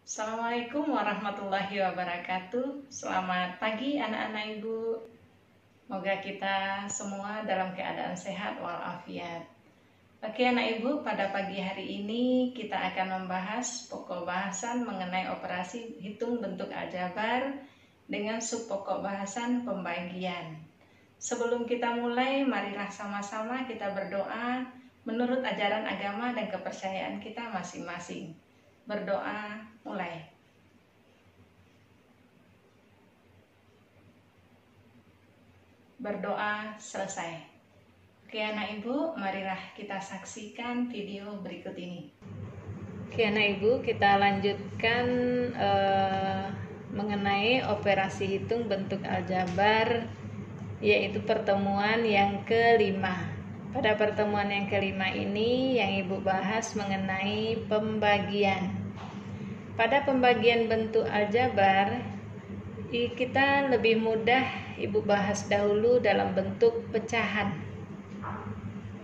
Assalamualaikum warahmatullahi wabarakatuh. Selamat pagi anak-anak ibu. Semoga kita semua dalam keadaan sehat walafiat. Oke anak ibu, pada pagi hari ini kita akan membahas pokok bahasan mengenai operasi hitung bentuk aljabar dengan subpokok bahasan pembagian. Sebelum kita mulai, marilah sama-sama kita berdoa menurut ajaran agama dan kepercayaan kita masing-masing. Berdoa, mulai. Berdoa, selesai. Oke anak ibu, marilah kita saksikan video berikut ini. Oke anak ibu, kita lanjutkan mengenai operasi hitung bentuk aljabar, yaitu pertemuan yang kelima. Pada pertemuan yang kelima ini yang ibu bahas mengenai pembagian. Pada pembagian bentuk aljabar, kita lebih mudah ibu bahas dahulu dalam bentuk pecahan.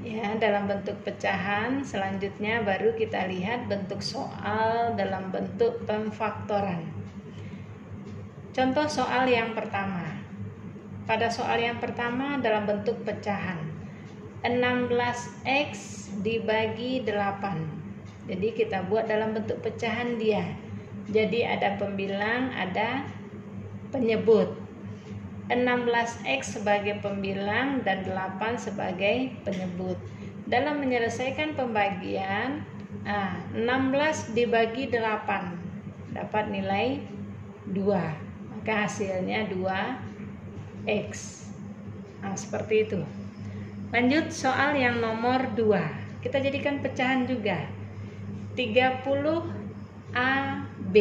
Ya, dalam bentuk pecahan, selanjutnya baru kita lihat bentuk soal dalam bentuk pemfaktoran. Contoh soal yang pertama. Pada soal yang pertama dalam bentuk pecahan, 16x dibagi 8. Jadi kita buat dalam bentuk pecahan dia. Jadi ada pembilang, ada penyebut. 16x sebagai pembilang dan 8 sebagai penyebut. Dalam menyelesaikan pembagian, 16 dibagi 8 dapat nilai 2. Maka hasilnya 2x. Seperti itu. Lanjut soal yang nomor 2. Kita jadikan pecahan juga. 30AB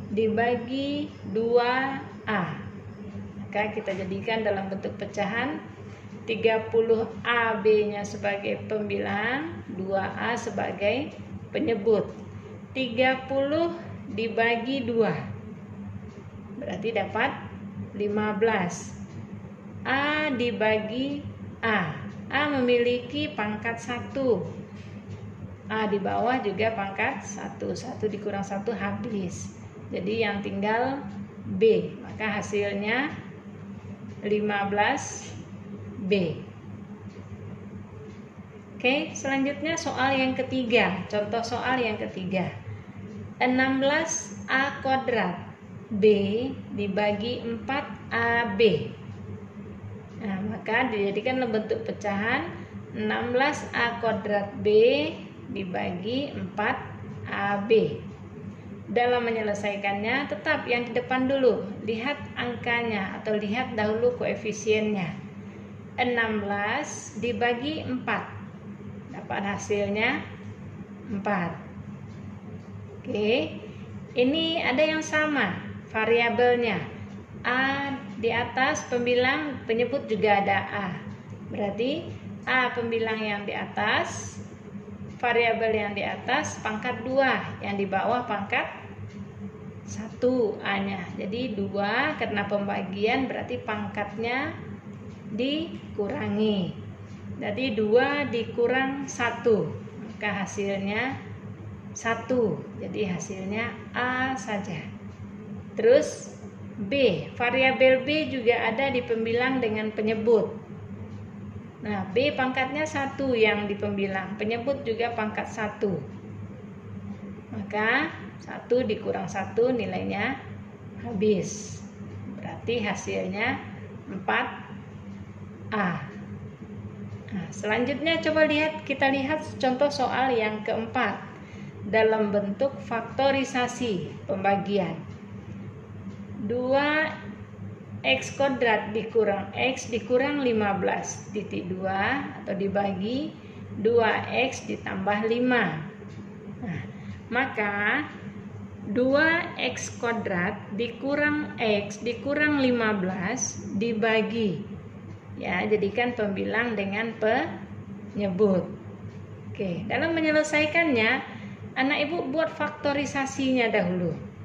dibagi 2A. Maka kita jadikan dalam bentuk pecahan. 30AB-nya sebagai pembilang, 2A sebagai penyebut. 30 dibagi 2. Berarti dapat 15. A dibagi A memiliki pangkat 1. A di bawah juga pangkat 1. 1 dikurang 1 habis. Jadi yang tinggal B. Maka hasilnya 15B. Oke, selanjutnya soal yang ketiga. Contoh soal yang ketiga. 16A kuadrat B dibagi 4AB. Maka dijadikan bentuk pecahan 16A kuadrat B dibagi 4AB. Dalam menyelesaikannya tetap yang di depan dulu, lihat angkanya atau lihat dahulu koefisiennya. 16 dibagi 4 dapat hasilnya 4. Oke, ini ada yang sama variabelnya. A di atas pembilang, penyebut juga ada A. Berarti A pembilang yang di atas, variabel yang di atas pangkat 2, yang di bawah pangkat 1 A-nya. Jadi 2 karena pembagian berarti pangkatnya dikurangi. Jadi 2 dikurang 1, maka hasilnya 1. Jadi hasilnya A saja. Terus B, variabel B juga ada di pembilang dengan penyebut. Nah, B pangkatnya 1 yang di pembilang, penyebut juga pangkat 1. Maka 1 dikurang 1 nilainya habis. Berarti hasilnya 4A. Selanjutnya coba kita lihat contoh soal yang keempat dalam bentuk faktorisasi pembagian. 2x kuadrat dikurang x dikurang 15 titik 2 atau dibagi 2x ditambah 5. Maka 2x kuadrat dikurang x dikurang 15 dibagi, ya, jadikan pembilang dengan penyebut. Oke, dalam menyelesaikannya anak ibu buat faktorisasinya dahulu.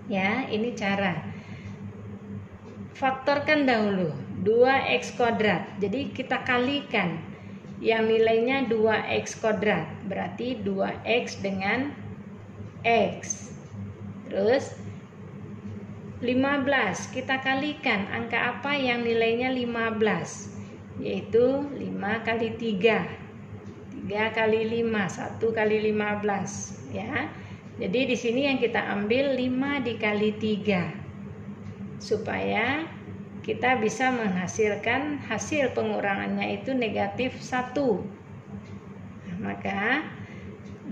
Ya, ini cara. Faktorkan dahulu 2x kuadrat. Jadi kita kalikan yang nilainya 2x kuadrat. Berarti 2x dengan X. Terus 15 kita kalikan angka apa yang nilainya 15, yaitu 5 kali 3 kali 5, 1 kali 15 ya. Jadi di sini yang kita ambil 5 dikali 3 supaya kita bisa menghasilkan hasil pengurangannya itu negatif 1. Nah, maka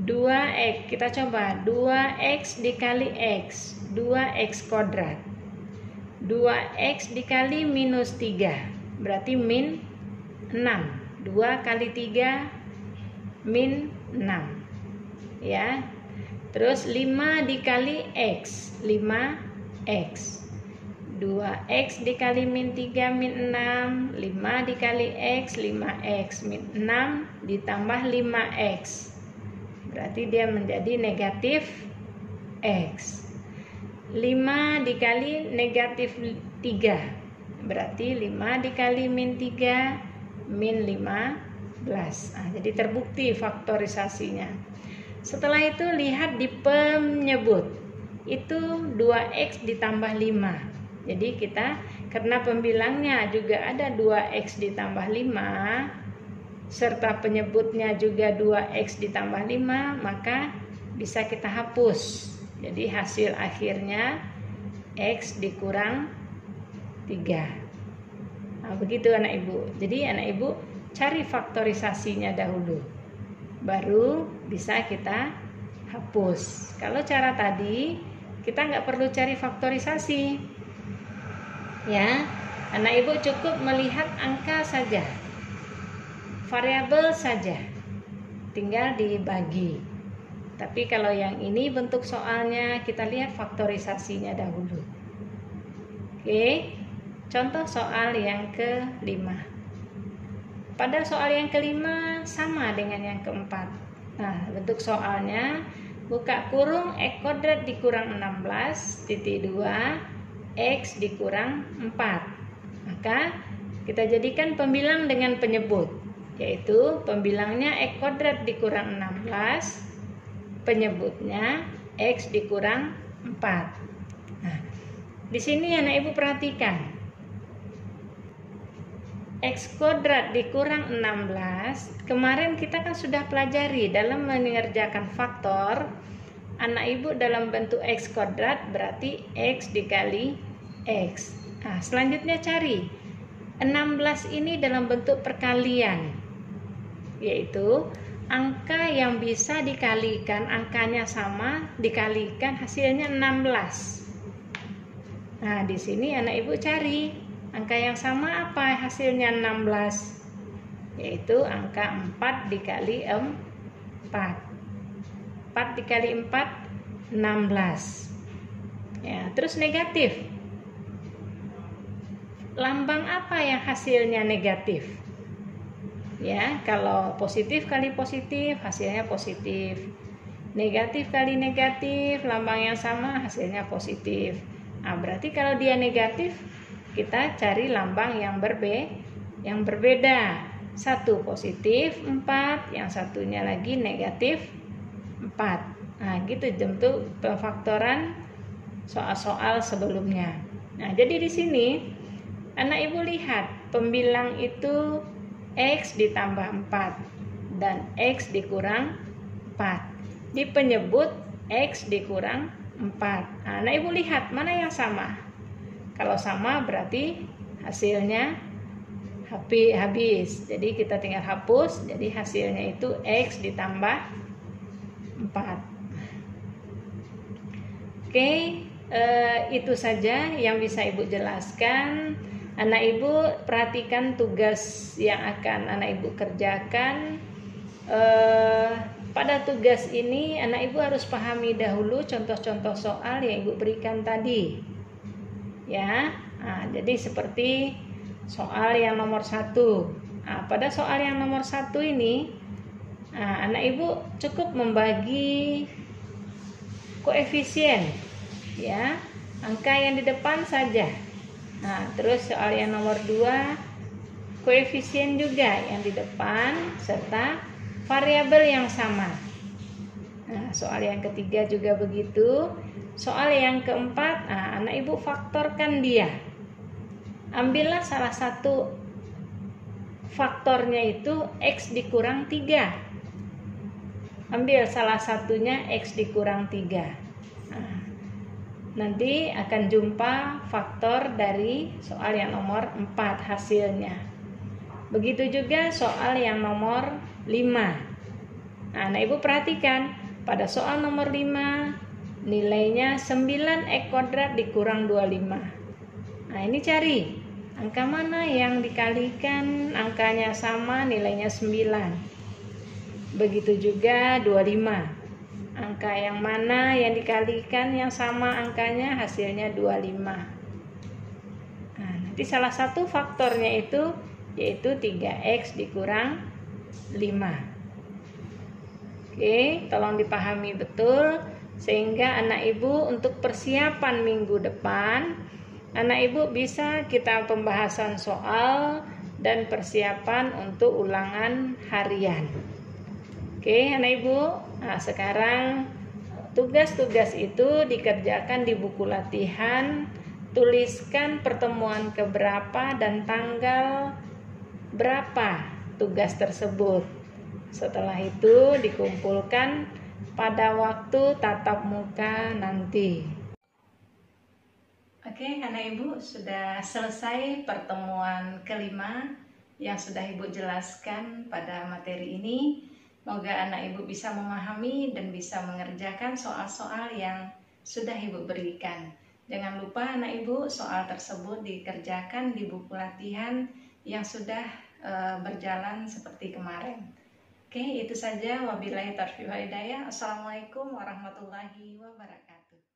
2x, kita coba 2x dikali x, 2x kuadrat. 2x dikali minus 3 berarti min 6. 2 kali 3 min 6 ya. Terus 5 dikali x, 5x. 2x dikali min 3 min 6, 5 dikali x, 5x min 6 ditambah 5x. Berarti dia menjadi negatif x. 5 dikali negatif 3 berarti 5 dikali min 3 min 15. Nah, jadi terbukti faktorisasinya. Setelah itu lihat di penyebut, itu 2x ditambah 5. Jadi kita karena pembilangnya juga ada 2x ditambah 5 serta penyebutnya juga 2x ditambah 5, maka bisa kita hapus. Jadi hasil akhirnya x dikurang 3. Nah, begitu anak ibu. Jadi anak ibu cari faktorisasinya dahulu, baru bisa kita hapus. Kalau cara tadi kita nggak perlu cari faktorisasi ya, anak ibu cukup melihat angka saja, variabel saja, tinggal dibagi. Tapi kalau yang ini bentuk soalnya kita lihat faktorisasinya dahulu. Oke, contoh soal yang kelima. Pada soal yang kelima sama dengan yang keempat. Nah, bentuk soalnya buka kurung x kuadrat dikurang 16 titik 2 x dikurang 4. Maka kita jadikan pembilang dengan penyebut, yaitu pembilangnya x kuadrat dikurang 16, penyebutnya x dikurang 4. Nah, di sini anak ibu perhatikan, x kuadrat dikurang 16. Kemarin kita kan sudah pelajari dalam mengerjakan faktor, anak ibu dalam bentuk x kuadrat berarti x dikali x. Nah, selanjutnya cari 16 ini dalam bentuk perkalian, yaitu angka yang bisa dikalikan, angkanya sama, dikalikan hasilnya 16. Nah, di sini anak ibu cari angka yang sama apa hasilnya 16, yaitu angka 4 dikali 4. 4 dikali 4 16 ya. Terus negatif, lambang apa yang hasilnya negatif ya? Kalau positif kali positif hasilnya positif, negatif kali negatif lambang yang sama hasilnya positif. Nah, berarti kalau dia negatif kita cari lambang yang berbeda. Satu positif 4, yang satunya lagi negatif 4. Nah, gitu bentuk pemfaktoran soal-soal sebelumnya. Nah, jadi di sini anak ibu lihat pembilang itu x ditambah 4 dan x dikurang 4. Di penyebut x dikurang 4. Nah, anak ibu lihat mana yang sama. Kalau sama berarti hasilnya habis. Jadi kita tinggal hapus. Jadi hasilnya itu x ditambah 4. Oke, itu saja yang bisa ibu jelaskan. Anak ibu perhatikan tugas yang akan anak ibu kerjakan. Pada tugas ini anak ibu harus pahami dahulu contoh-contoh soal yang ibu berikan tadi ya. Nah, jadi seperti soal yang nomor 1. Nah, pada soal yang nomor 1 ini anak ibu cukup membagi koefisien ya, angka yang di depan saja. Nah, terus soal yang nomor 2 koefisien juga yang di depan serta variabel yang sama. Nah, soal yang ketiga juga begitu. Soal yang keempat, anak ibu faktorkan dia. Ambillah salah satu faktornya itu X dikurang 3. Ambil salah satunya X dikurang 3. Nah, nanti akan jumpa faktor dari soal yang nomor 4 hasilnya. Begitu juga soal yang nomor 5. Nah, ibu perhatikan, pada soal nomor 5 nilainya 9x kuadrat dikurang 25. Nah, ini cari angka mana yang dikalikan angkanya sama nilainya 9. Begitu juga 25. Angka yang mana yang dikalikan yang sama angkanya hasilnya 25. Nah, nanti salah satu faktornya itu yaitu 3x dikurang 5. Oke, tolong dipahami betul sehingga anak ibu untuk persiapan minggu depan, anak ibu bisa kita pembahasan soal dan persiapan untuk ulangan harian. Oke, anak ibu, nah sekarang tugas-tugas itu dikerjakan di buku latihan. Tuliskan pertemuan keberapa dan tanggal berapa tugas tersebut. Setelah itu dikumpulkan pada waktu tatap muka nanti. Oke, anak ibu sudah selesai pertemuan kelima yang sudah ibu jelaskan pada materi ini. Semoga anak ibu bisa memahami dan bisa mengerjakan soal-soal yang sudah ibu berikan. Jangan lupa anak ibu soal tersebut dikerjakan di buku latihan yang sudah berjalan seperti kemarin. Oke, itu saja. Wabillahi taufiq wal hidayah. Assalamualaikum warahmatullahi wabarakatuh.